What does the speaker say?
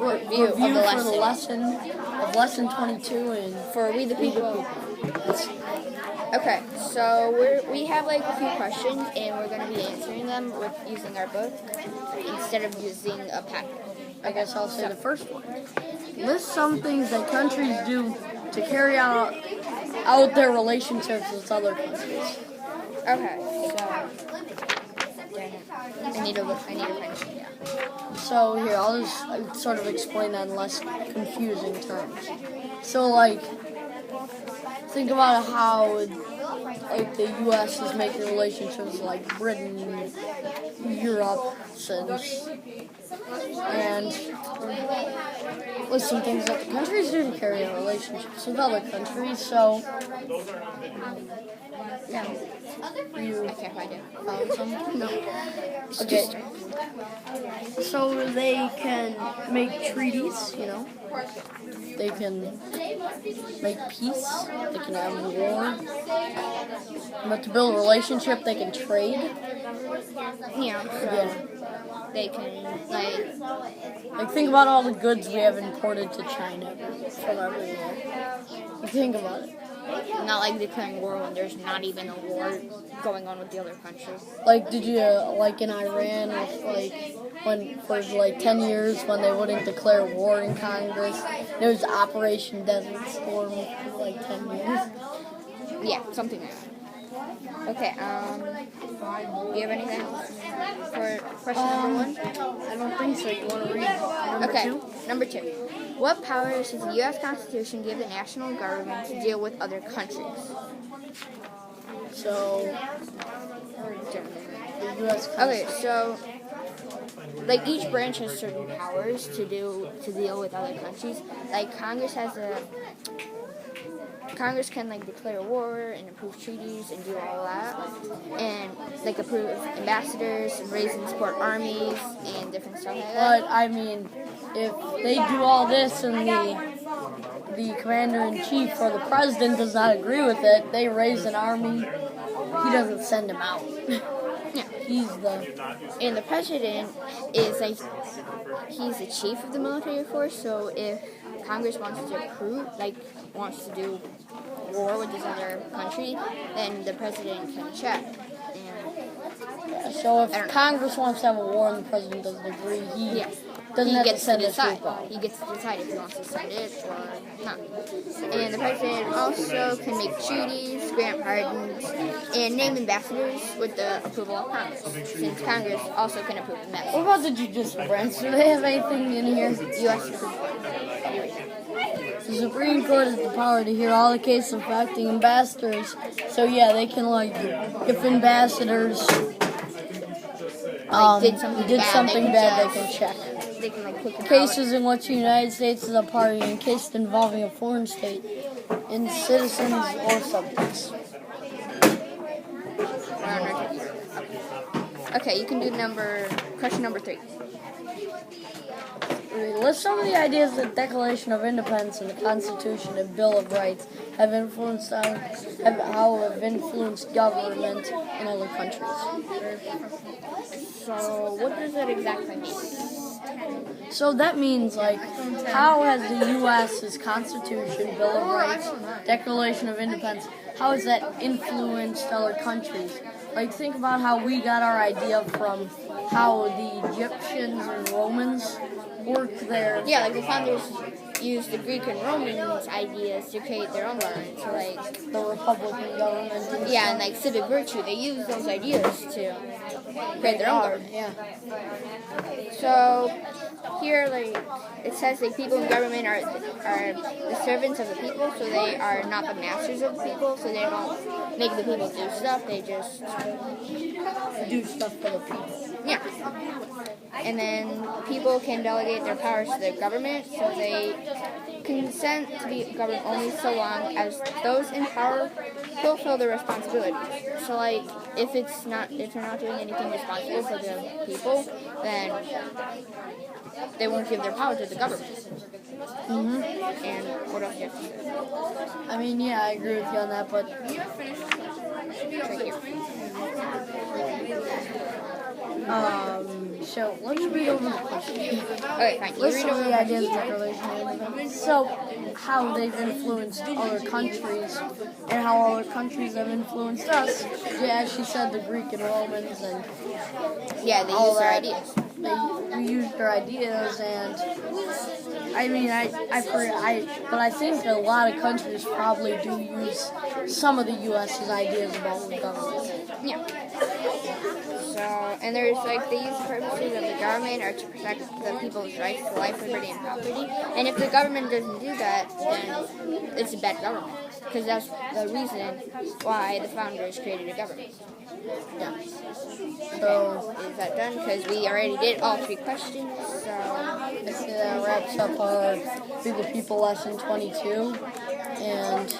short review of the lesson. Of lesson 22 and for We the People. Okay, so we have like a few questions, and we're going to be answering them with using our book instead of using a packet. I guess I'll say the first one. List some things that countries do to carry out their relationships with other countries. Okay, so I need a pen. Yeah. So here, I'll sort of explain that in less confusing terms. So like, think about how like the U.S. is making relationships with like Britain, Europe, and list some things that the countries do to carry out relationships with other countries. So yeah. You can't find it. Found some? No. Okay. So they can make treaties, They can make peace. They can have war. But to build a relationship, they can trade. Yeah. They can, like think about all the goods we have imported to China from everywhere. Think about it. Not like declaring war when there's not even a war going on with the other country. Like, did you, like in Iran, when for 10 years when they wouldn't declare war in Congress, there was Operation Desert Storm for 10 years? Yeah, something like that. Okay, do you have anything else for question number one? I don't think so. You want to read number two? Number two. What powers does the U.S. Constitution give the national government to deal with other countries? So, the U.S. Constitution. Okay, so each branch has certain powers to deal with other countries. Like Congress can declare war and approve treaties and do all that, and approve ambassadors and raise and support armies and different stuff like that. But I mean, if they do all this and the commander-in-chief or the president does not agree with it, they raise an army. He doesn't send them out. Yeah. And the president is he's the chief of the military force. So if Congress wants to do war with this other country, then the president can check. So if Congress wants to have a war and the president doesn't agree, he doesn't have to send a troop out. He gets to decide if he wants to send it or not. And the president also can make treaties, grant pardons, and name ambassadors with the approval of Congress, since Congress also can approve ambassadors. What about the judicial branch? Do they have anything in here? U.S. Supreme Court. The Supreme Court has the power to hear all the cases affecting ambassadors. So yeah, they can if ambassadors did something bad, they can check. They can cases in which the United States is a party in cases involving a foreign state in citizens or subjects. Okay, you can do question number 3. List some of the ideas that the Declaration of Independence and the Constitution and Bill of Rights have influenced government in other countries. So, what does that exactly mean? So that means, how has the U.S.'s Constitution, Bill of Rights, Declaration of Independence, how has that influenced other countries? Think about how we got our idea from how the Egyptians and Romans worked there. Yeah, the founders used the Greek and Romans ideas to create their own government. So, the Republican government. Yeah, and civic virtue, they used those ideas to create their own government. Yeah. So here, it says people in government are the servants of the people, so they are not the masters of the people, so they don't make the people do stuff, they just do stuff for the people. Yeah. And then people can delegate their powers to the government, so they consent to be governed only so long as those in power fulfill their responsibilities. So, if they're not doing anything responsible for the people, then they won't give their power to the government. Mm-hmm. And what else do you have to say? I mean, yeah, I agree with you on that, but right here. So let's read over the question. Okay, fine. You List read of over the ideas of Declaration of Independence. So, how they've influenced other countries, and how other countries have influenced us. Yeah, as she said, the Greek and Romans, and Yeah, they all use their that. ideas. We used their ideas, and I mean, but I think a lot of countries probably do use some of the U.S.'s ideas about government. Yeah. So, and there's like, they use the purposes of the government are to protect the people's rights to life, liberty, and property. And if the government doesn't do that, then it's a bad government. Because that's the reason why the founders created a government. Yeah. So, Is that done? Because we already did all 3 questions. So, I see that wraps up Be the People lesson 22. And